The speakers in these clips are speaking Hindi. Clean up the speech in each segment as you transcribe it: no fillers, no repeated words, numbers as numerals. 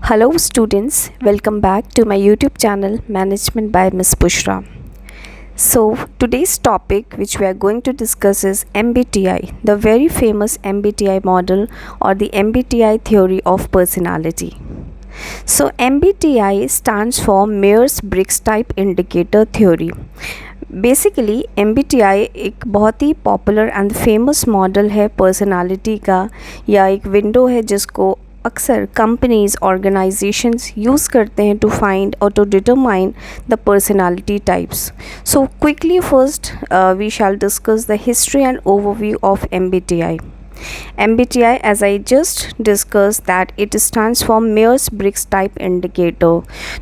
Hello students, welcome back to my YouTube channel Management by Ms. Bushra. So today's topic which we are going to discuss is MBTI, the very famous MBTI model or the MBTI theory of personality. So MBTI stands for Myers-Briggs Type Indicator Theory. Basically MBTI एक बहुत ही पॉपुलर एंड फेमस मॉडल है पर्सनालिटी का या एक विंडो है जिसको अक्सर कंपनीज ऑर्गेनाइजेशंस यूज़ करते हैं टू फाइंड और to determine the personality types. So quickly first we shall discuss the history and overview of MBTI. MBTI, as I just discussed, that it stands for Myers-Briggs Type Indicator.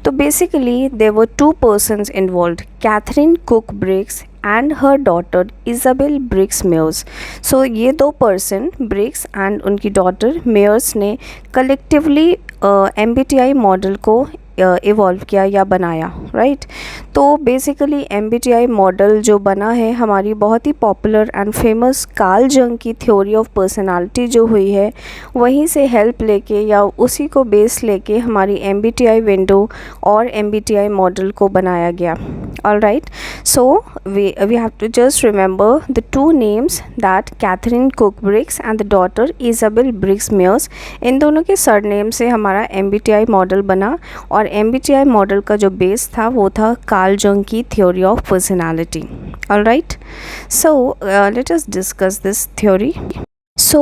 So basically there were two persons involved, Catherine Cook Briggs and her daughter Isabel Briggs Myers. So ये दो person Briggs and उनकी daughter Myers ने collectively MBTI मॉडल को इवॉल्व किया या बनाया, राइट. तो बेसिकली MBTI मॉडल जो बना है हमारी बहुत ही popular and famous Carl Jung की थ्योरी ऑफ पर्सनालिटी जो हुई है वहीं से हेल्प लेके या उसी को बेस लेके हमारी MBTI विंडो और MBTI मॉडल को बनाया गया. All right, so we have to just remember the two names, that Katharine Cook Briggs and the daughter Isabel Briggs Myers. इन दोनों के सरनेम से हमारा MBTI मॉडल बना और MBTI मॉडल का जो बेस था वो था कार्ल जंग की theory of personality. All right, so let us discuss this theory. So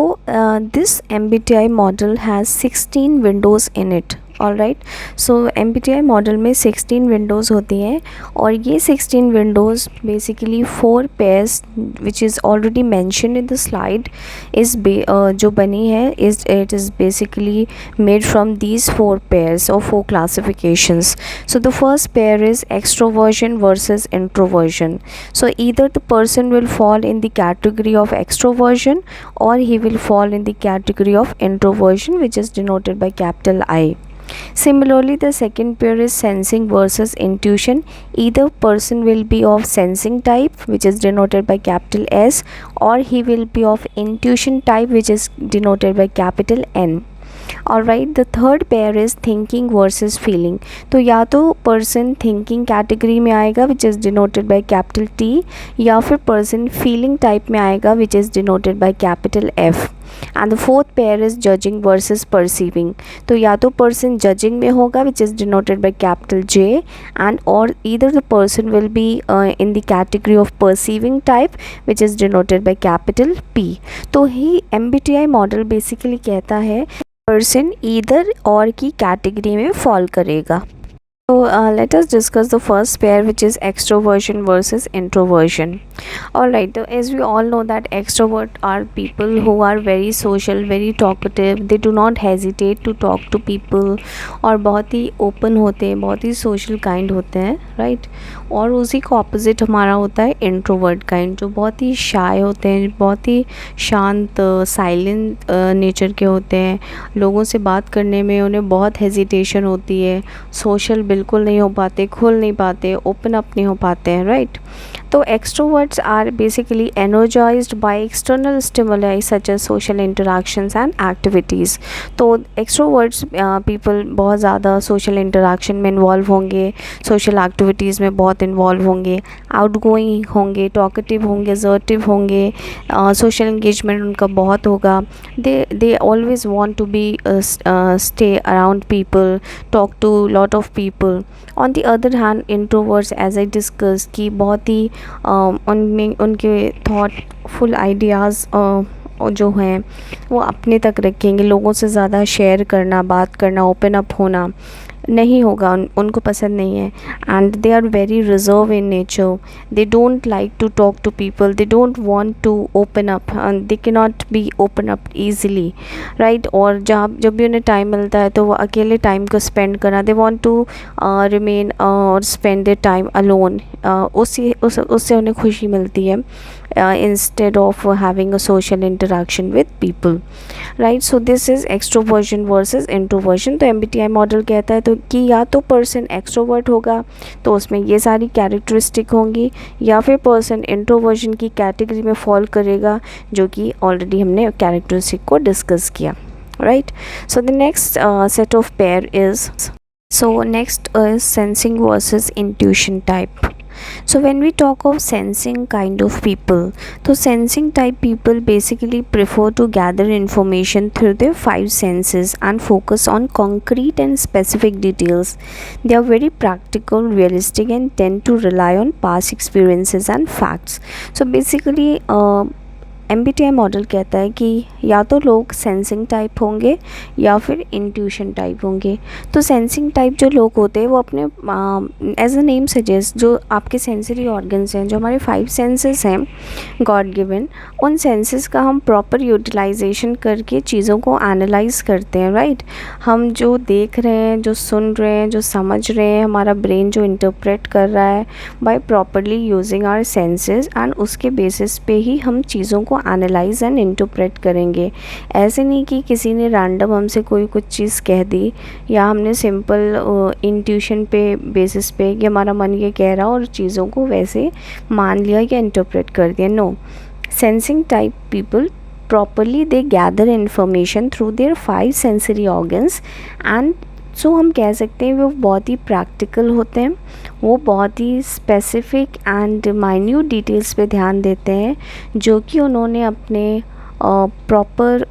this MBTI model has 16 windows in it. All right, so MBTI model में 16 विंडोज़ होती हैं और ये 16 Windows basically 4 pairs which is already mention in the slide is जो बनी है it is basically made from these 4 pairs और 4 classifications. So the first pair is extroversion versus introversion. So either the person will fall in the category of extroversion or he will fall in the category of introversion, which is denoted by capital I. Similarly, the second pair is sensing versus intuition. Either person will be of sensing type, which is denoted by capital S, or he will be of intuition type, which is denoted by capital N. Alright, the third pair is thinking versus feeling. तो या तो person thinking category में आएगा which is denoted by capital T, या फिर person feeling type में आएगा which is denoted by capital F. And the fourth pair is judging versus perceiving. तो या तो person judging में होगा which is denoted by capital J, and or either the person will be in the category of perceiving type which is denoted by capital P. तो ही MBTI मॉडल बेसिकली कहता है पर्सन ईदर और की कैटेगरी में फॉल करेगा. So let us discuss the first pair, which is extroversion versus introversion. Alright, as we all know that extrovert are people who are very social, very talkative. They do not hesitate to talk to people और बहुत ही open होते हैं, बहुत ही social kind होते हैं, right. और उसी को opposite हमारा होता है introvert kind, जो बहुत ही shy होते हैं, बहुत ही शांत silent nature के होते हैं. लोगों से बात करने में उन्हें बहुत hesitation होती है, social बिल्कुल नहीं हो पाते, खुल नहीं पाते, ओपन अप नहीं हो पाते हैं, राइट. तो extroverts are basically energised by external stimuli such as social interactions and activities. तो एक्सट्रोवर्ट्स पीपल बहुत ज़्यादा सोशल इंटरेक्शन में इन्वॉल्व होंगे, सोशल एक्टिविटीज़ में बहुत इन्वॉल्व होंगे, आउटगोइंग होंगे, टॉकेटिव होंगे, असर्टिव होंगे, सोशल इंगेजमेंट उनका बहुत होगा. They always want to be stay around people, talk to lot of people. On the other hand introverts, as I discuss, कि बहुत ही उनमें उनके थॉटफुल आइडियाज़ जो हैं वो अपने तक रखेंगे. लोगों से ज़्यादा शेयर करना, बात करना, ओपन अप होना नहीं होगा, उनको पसंद नहीं है. And they are very reserve in nature. They don't like to talk to people, they don't want to open up, they can not be open up easily, right. और जब भी उन्हें टाइम मिलता है तो वो अकेले टाइम को स्पेंड करना, दे वांट टू रिमेन और स्पेंड देयर टाइम अलोन. उससे उन्हें खुशी मिलती है instead of having a social interaction with people, right. So this is extroversion versus introversion. तो MBTI मॉडल कहता है तो कि या तो पर्सन एक्सट्रोवर्ट होगा तो उसमें ये सारी कैरेक्टरिस्टिक होंगी, या फिर पर्सन इंट्रोवर्जन की कैटेगरी में फॉल करेगा, जो कि ऑलरेडी हमने कैरेक्टरिस्टिक को डिस्कस किया. right? So the next set of pair is, so next is sensing versus intuition type. So when we talk of sensing kind of people, so sensing type people basically prefer to gather information through their five senses and focus on concrete and specific details. They are very practical, realistic, and tend to rely on past experiences and facts. So basically MBTI model कहता है कि या तो लोग सेंसिंग टाइप होंगे या फिर इंट्यूशन टाइप होंगे। तो सेंसिंग टाइप जो लोग होते हैं वो अपने एज अ नेम सजेस्ट, जो आपके सेंसरी ऑर्गन्स हैं, जो हमारे फाइव सेंसेस हैं गॉड गिवन, उन सेंसेस का हम प्रॉपर यूटिलाइजेशन करके चीज़ों को एनालाइज करते हैं, राइट। हम जो देख रहे हैं, जो सुन रहे हैं, जो समझ रहे हैं, हमारा ब्रेन जो इंटरप्रेट कर रहा है by properly using our senses, and उसके बेसिस पे ही हम चीज़ों को एनालाइज एंड इंटरप्रेट करेंगे। ऐसे नहीं कि किसी ने रैंडम हमसे कोई कुछ चीज़ कह दी या हमने सिंपल इंट्यूशन पे बेसिस पे कि हमारा मन ये कह रहा और चीज़ों को वैसे मान लिया या इंटरप्रेट कर दिया। No, sensing type people properly they gather information through their five sensory organs, and सो हम कह सकते हैं वो बहुत ही प्रैक्टिकल होते हैं, वो बहुत ही स्पेसिफिक एंड माइन्यूट डिटेल्स पे ध्यान देते हैं जो कि उन्होंने अपने प्रॉपर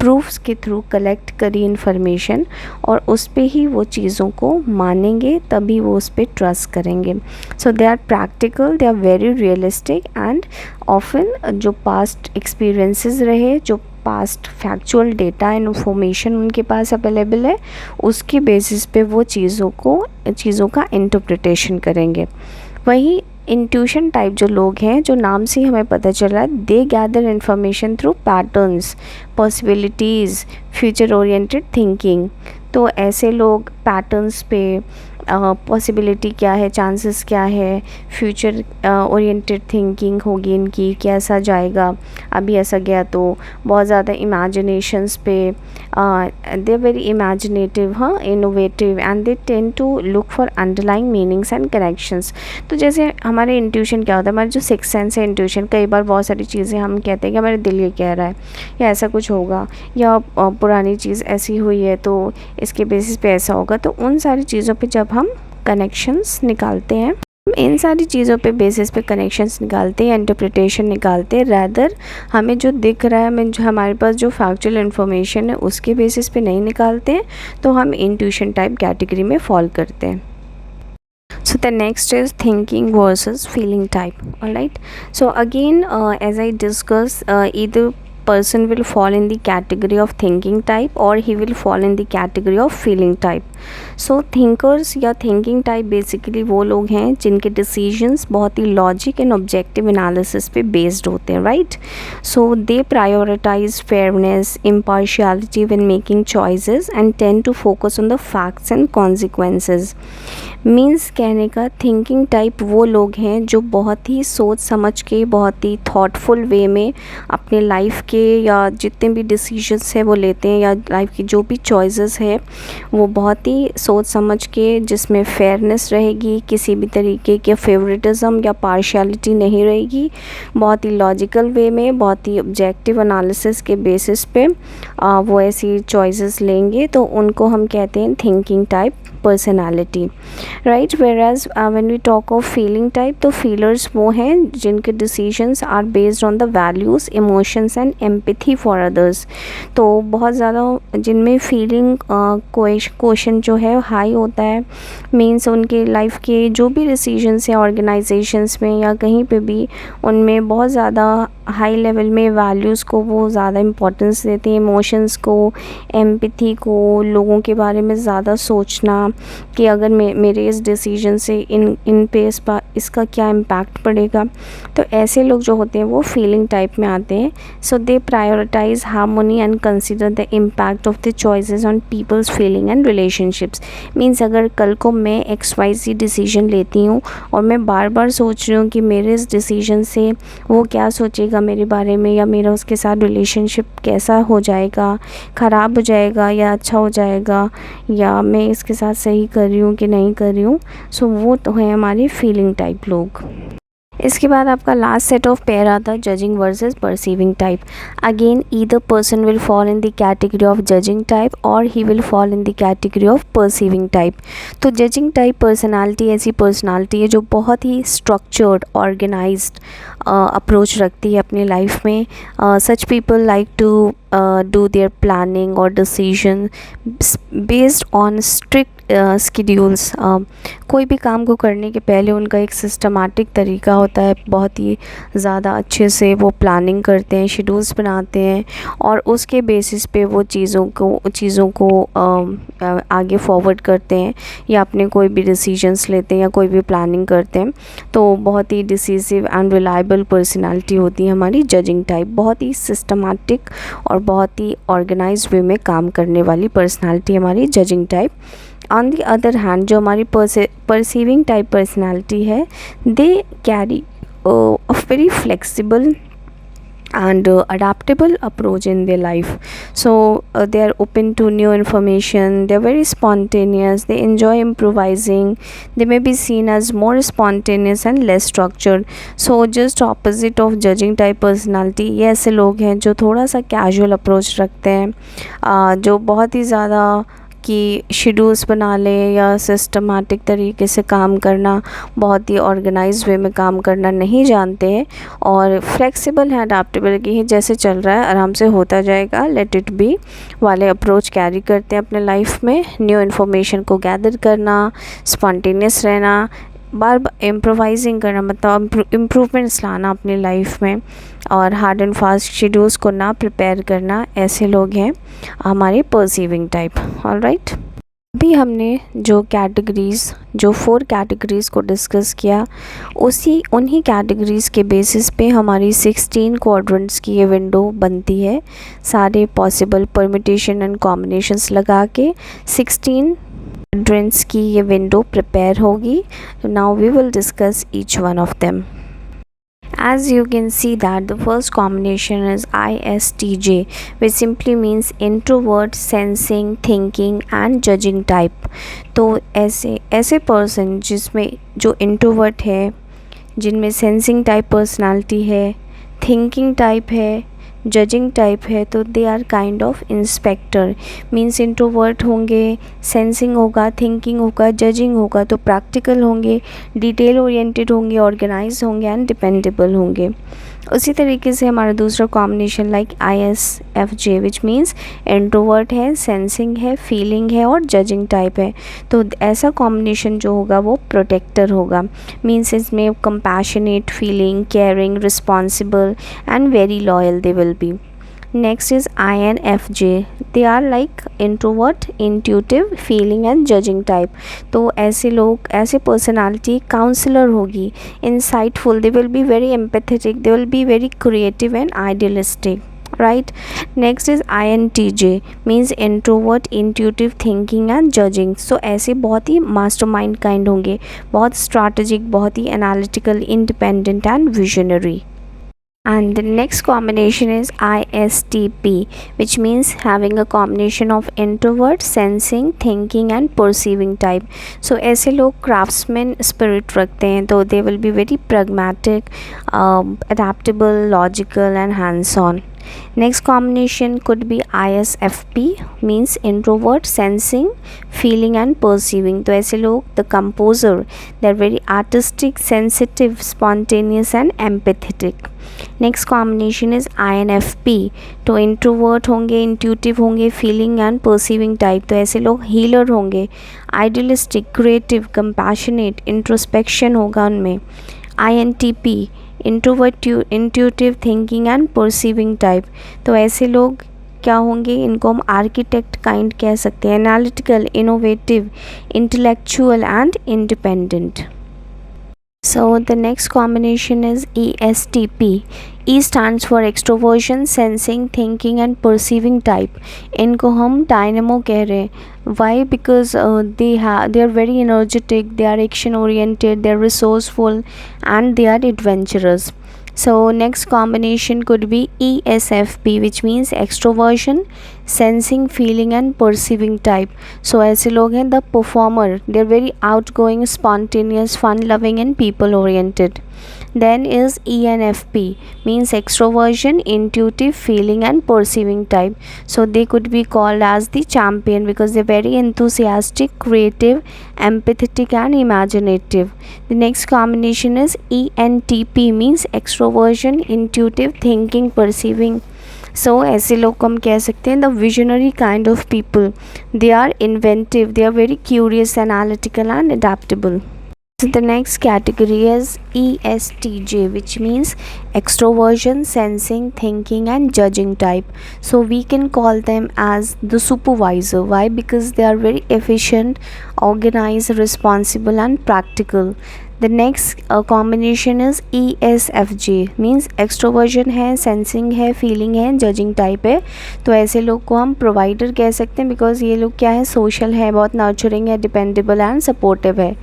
प्रूफ्स के थ्रू कलेक्ट करी इन्फॉर्मेशन, और उस पे ही वो चीज़ों को मानेंगे, तभी वो उस पर ट्रस्ट करेंगे। So they are practical, they are very realistic, and often जो पास्ट एक्सपीरियंसेस रहे, जो past factual data and information उनके पास अवेलेबल है, उसके बेसिस पे वो चीज़ों का इंटरप्रिटेशन करेंगे। वहीं इंट्यूशन टाइप जो लोग हैं, जो नाम से हमें पता चल रहा है, they gather information through patterns, possibilities, future oriented thinking. तो ऐसे लोग पैटर्न्स पे पॉसिबिलिटी क्या है, चांसेस क्या है, फ्यूचर ओरिएंटेड थिंकिंग होगी इनकी, कैसा जाएगा, अभी ऐसा गया तो बहुत ज़्यादा इमेजिनेशंस पे, दे आर वेरी इमेजिनेटिव, हाँ, innovative, and they tend to look for underlying meanings and connections. तो जैसे हमारे इंट्यूशन क्या होता है, हमारा जो सिक्स सेंस है इंट्यूशन, कई बार बहुत सारी चीज़ें हम कहते हैं कि हमारे दिल ये कह रहा है या ऐसा कुछ होगा, या पुरानी चीज़ ऐसी हुई है तो इसके बेसिस पे ऐसा होगा। तो उन सारी चीज़ों पे जब हम कनेक्शंस निकालते हैं, इन सारी चीज़ों पे बेसिस पे कनेक्शंस निकालते हैं, इंटरप्रिटेशन निकालते हैं, रैदर हमें जो दिख रहा है, हमें जो हमारे पास जो फैक्चुअल इन्फॉर्मेशन है उसके बेसिस पे नहीं निकालते हैं, तो हम इंट्यूशन टाइप कैटेगरी में फॉल करते हैं। So the next is thinking versus feeling type. All right, so again as I discussed, either person will fall in the category of thinking type or he will fall in the category of feeling type. So thinkers या thinking type basically वो लोग हैं जिनके decisions बहुत ही logic and objective analysis पे based होते हैं, right? So they prioritize fairness, impartiality when making choices and tend to focus on the facts and consequences. Means कहने का थिंकिंग टाइप वो लोग हैं जो बहुत ही सोच समझ के, बहुत ही थॉटफुल वे में अपने लाइफ के या जितने भी डिसीजंस है वो लेते हैं, या लाइफ की जो भी चॉइसेस है वो बहुत ही सोच समझ के, जिसमें फेयरनेस रहेगी, किसी भी तरीके के फेवरेटिज्म या पार्शियलिटी नहीं रहेगी, बहुत ही लॉजिकल वे में, बहुत ही ऑब्जेक्टिव एनालिसिस के बेसिस पे वो ऐसी चॉइसेस लेंगे, तो उनको हम कहते हैं thinking type personality, right. Whereas when we talk of feeling type, तो फीलर्स वो हैं जिनके decisions are based on the values, emotions and empathy for others. तो बहुत ज़्यादा जिनमें फीलिंग क्वेश्चन जो है हाई होता है, मीन्स उनके लाइफ के जो भी डिसीजंस हैं ऑर्गेनाइजेशंस में या कहीं पे भी, उनमें बहुत ज़्यादा हाई लेवल में वैल्यूज़ को वो ज़्यादा इम्पोर्टेंस देते हैं, इमोशंस को, एम्पैथी को, लोगों के बारे में ज़्यादा सोचना कि अगर मेरे इस डिसीजन से इन पे इसका क्या इम्पैक्ट पड़ेगा। तो ऐसे लोग जो होते हैं वो फीलिंग टाइप में आते हैं। So they prioritise harmony and consider the impact of the choices on people's feeling and relationships. Means अगर कल को मैं XYZ डिसीजन लेती हूँ और मैं बार बार सोच रही हूँ कि मेरे इस डिसीजन से वो क्या सोचेगा मेरे बारे में, या मेरा उसके साथ रिलेशनशिप कैसा हो जाएगा, ख़राब हो जाएगा या अच्छा हो जाएगा, या मैं इसके साथ सही कर रही हूँ कि नहीं कर रही हूँ। सो वो तो है हमारे फीलिंग टाइप लोग। इसके बाद आपका लास्ट सेट ऑफ पेयर आता है judging versus perceiving type. Again either person will fall in the category of judging type और he will fall in the category of perceiving type. तो जजिंग टाइप पर्सनालिटी ऐसी पर्सनालिटी है जो बहुत ही स्ट्रक्चर्ड ऑर्गेनाइज्ड अप्रोच रखती है अपनी लाइफ में। Such people like to do their planning or decision based on strict schedules। कोई भी काम को करने के पहले उनका एक सिस्टमैटिक तरीका होता है, बहुत ही ज़्यादा अच्छे से वो प्लानिंग करते हैं, शेड्यूल्स बनाते हैं और उसके बेसिस पे वो चीज़ों को आगे फॉरवर्ड करते हैं या अपने कोई भी डिसीजंस लेते हैं या कोई भी प्लानिंग करते हैं। तो बहुत ही डिसीसिव एंड रिलायबल पर्सनालिटी होती है हमारी जजिंग टाइप। बहुत ही सिस्टमैटिक और बहुत ही ऑर्गेनाइज्ड वे में काम करने वाली पर्सनालिटी हमारी judging type. On the other hand जो हमारी परसीविंग टाइप पर्सनालिटी है, they carry a very flexible and adaptable approach in their life. So they are open to new information, they are very spontaneous, they enjoy improvising, they may be seen as more spontaneous and less structured. So just opposite of judging type personality, ये ऐसे लोग हैं जो थोड़ा सा casual approach रखते हैं, जो बहुत ही ज़्यादा कि शेड्यूल्स बना लें या सिस्टमैटिक तरीके से काम करना, बहुत ही ऑर्गेनाइज्ड वे में काम करना नहीं जानते हैं और फ्लेक्सिबल हैं, अडाप्टेबल की है, जैसे चल रहा है आराम से होता जाएगा, लेट इट बी वाले अप्रोच कैरी करते हैं अपने लाइफ में। न्यू इन्फॉर्मेशन को गैदर करना, स्पॉन्टेनियस रहना, बार बार इम्प्रोवाइजिंग करना, मतलब इम्प्रूवमेंट्स लाना अपनी लाइफ में और हार्ड एंड फास्ट शेड्यूल्स को ना प्रिपेयर करना, ऐसे लोग हैं हमारे परसीविंग टाइप। ऑलराइट, अभी हमने जो 4 कैटेगरीज़ को डिस्कस किया, उन्हीं कैटेगरीज़ के बेसिस पे हमारी 16 क्वाड्रेंट्स की ये विंडो बनती है। सारे पॉसिबल परम्यूटेशन एंड कॉम्बिनेशंस लगा के 16 quadrants की ये विंडो प्रिपेयर होगी। Now we will discuss each one of them. As you can see that the first combination is ISTJ, which simply means introvert, sensing, thinking and judging type। तो ऐसे पर्सन जिसमें जो इंट्रोवर्ट है, जिनमें सेंसिंग टाइप पर्सनालिटी है, थिंकिंग टाइप है, जजिंग टाइप है, तो they are kind of inspector. Means introvert होंगे, सेंसिंग होगा, थिंकिंग होगा, जजिंग होगा, तो प्रैक्टिकल होंगे, डिटेल ओरिएंटेड होंगे, ऑर्गेनाइज होंगे एंड डिपेंडेबल होंगे। उसी तरीके से हमारा दूसरा combination like ISFJ, which means introvert है, सेंसिंग है, फीलिंग है और जजिंग टाइप है। तो ऐसा कॉम्बिनेशन जो होगा वो प्रोटेक्टर होगा। मीन्स इसमें compassionate, feeling, caring, responsible and very loyal they will B. Next is INFJ. They are like introvert, intuitive, feeling and judging type। तो ऐसे लोग, ऐसे पर्सनालिटी काउंसलर होगी, insightful, they will be very empathetic, they will be very creative and idealistic। Right, next is INTJ, means introvert, intuitive, thinking and judging। so ऐसे बहुत ही mastermind kind होंगे, बहुत strategic, बहुत ही analytical, independent and visionary। And the next combination is ISTP, which means having a combination of introvert, sensing, thinking and perceiving type। so ऐसे लोग craftsman spirit रखते हैं, तो they will be very pragmatic, adaptable, logical and hands on। Next combination could be ISFP, means introvert, sensing, feeling and perceiving। तो ऐसे लोग the composer, they are very artistic, sensitive, spontaneous and empathetic। Next combination is INFP, तो इंट्रोवर्ट होंगे, इंट्यूटिव होंगे, फीलिंग एंड परसीविंग टाइप। तो ऐसे लोग हीलर होंगे, आइडियलिस्टिक, क्रिएटिव, कंपैशनेट, इंट्रोस्पेक्शन होगा उनमें। INTP, introvert, intuitive, thinking and perceiving type. तो ऐसे लोग क्या होंगे, इनको हम आर्किटेक्ट काइंड कह सकते हैं, analytical, innovative, intellectual and independent. So the next combination is ESTP. E stands for extroversion, sensing, thinking and perceiving type। इनको हम dynamo कह रहे हैं। Why? Because they are very energetic, they are action oriented, they are resourceful and they are adventurous। so next combination could be ESFP, which means extroversion, sensing, feeling and perceiving type। so ऐसे लोग हैं the performer, they are very outgoing, spontaneous, fun loving and people oriented। Then is ENFP, means extroversion, intuitive, feeling and perceiving type. So they could be called as the champion because they're very enthusiastic, creative, empathetic and imaginative. The next combination is ENTP, means extroversion, intuitive, thinking, perceiving. सो ऐसे लोग को हम कह सकते हैं the visionary kind of people. They are inventive, they are very curious, analytical and adaptable. So the next category is ESTJ, which means extroversion, sensing, thinking and judging type. So we can call them as the supervisor. Why? Because they are very efficient, organized, responsible and practical. The next combination is ESFJ, means extroversion है, sensing है, feeling है, judging type है. तो ऐसे लोग को हम provider कह सकते हैं because ये लोग क्या है, social है, बहुत nurturing है, dependable and supportive है.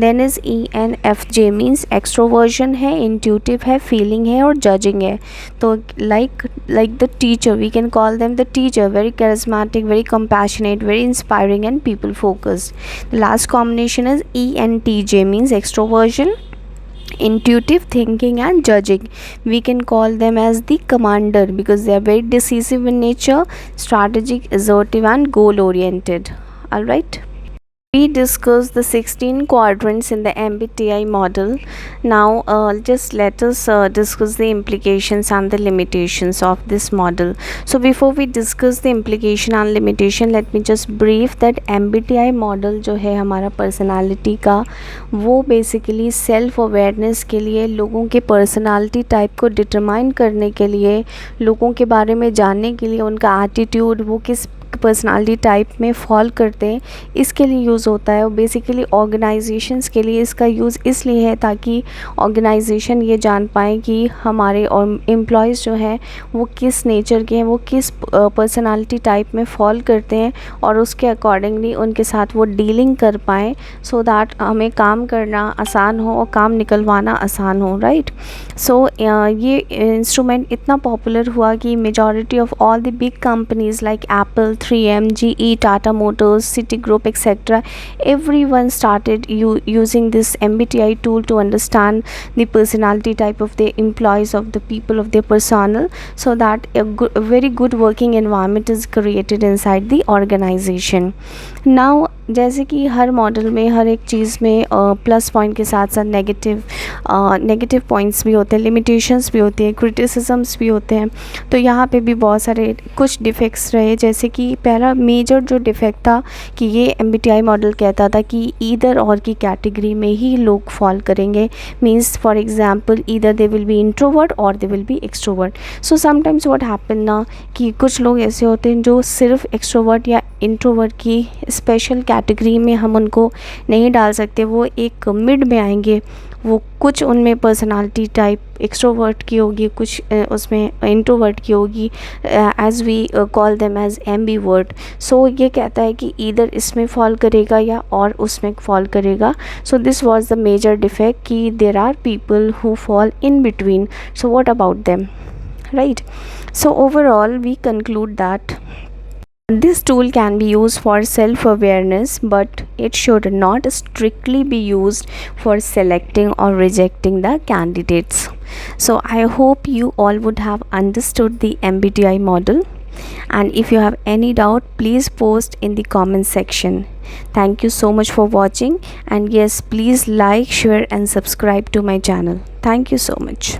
Then is ENFJ, means extroversion है, intuitive है, feeling है और judging है. तो like the teacher, we can call them the teacher, very charismatic, very compassionate, very inspiring and people focused. The last combination is ENTJ, means extroversion, intuitive, thinking and judging. We can call them as the commander because they are very decisive in nature, strategic, assertive and goal oriented. All right, we discussed the 16 quadrants in the MBTI model. Now just let us discuss the implications and the limitations of this model. So before we discuss the implication and limitation, let me just brief that MBTI model जो है हमारा पर्सनालिटी का, वो बेसिकली सेल्फ अवेयरनेस के लिए, लोगों के पर्सनालिटी टाइप को डिटरमाइन करने के लिए, लोगों के बारे में जानने के लिए, उनका एटीट्यूड, वो किस पर्सनालिटी टाइप में फॉल करते हैं, इसके लिए यूज़ होता है. और बेसिकली ऑर्गेनाइजेशंस के लिए इसका यूज़ इसलिए है ताकि ऑर्गेनाइजेशन ये जान पाए कि हमारे और एम्प्लॉयज़ जो हैं वो किस नेचर के हैं, वो किस पर्सनालिटी टाइप में फॉल करते हैं और उसके अकॉर्डिंगली उनके साथ वो डीलिंग कर पाएँ, सो दैट हमें काम करना आसान हो और काम निकलवाना आसान हो. राइट. सो ये इंस्ट्रूमेंट इतना पॉपुलर हुआ कि majority of all the big companies like Apple, 3M, GE, Tata Motors, Citigroup, etc. Everyone started using this MBTI tool to understand the personality type of the employees, of the people, of their personnel, so that a very good working environment is created inside the organization. Now जैसे कि हर मॉडल में, हर एक चीज़ में प्लस पॉइंट के साथ साथ नेगेटिव पॉइंट्स भी होते हैं, लिमिटेशंस भी होती हैं, क्रिटिसिजम्स भी होते हैं. तो यहाँ पे भी बहुत सारे कुछ डिफेक्ट्स रहे. जैसे कि पहला मेजर जो डिफेक्ट था कि ये MBTI मॉडल कहता था कि ईदर और की कैटेगरी में ही लोग फॉल करेंगे. Means for example either they will be introvert और they will be extrovert. So sometimes what happen ना कि कुछ लोग ऐसे होते हैं जो सिर्फ एक्सट्रोवर्ट या इंट्रोवर्ट की स्पेशल कैटेगरी में हम उनको नहीं डाल सकते, वो एक मिड में आएंगे. वो कुछ उनमें पर्सनालिटी टाइप एक्सट्रोवर्ट की होगी, कुछ उसमें इंट्रोवर्ट की होगी, as we call them as ambivert. So ये कहता है कि ईदर इसमें फॉल करेगा या और उसमें फॉल करेगा. So this was the major defect कि there are people who fall in between. So what about them, right. So overall we conclude that this tool can be used for self-awareness, but it should not strictly be used for selecting or rejecting the candidates. So I hope you all would have understood the MBTI model, and if you have any doubt, please post in the comment section. Thank you so much for watching, and yes, please like, share and subscribe to my channel. Thank you so much.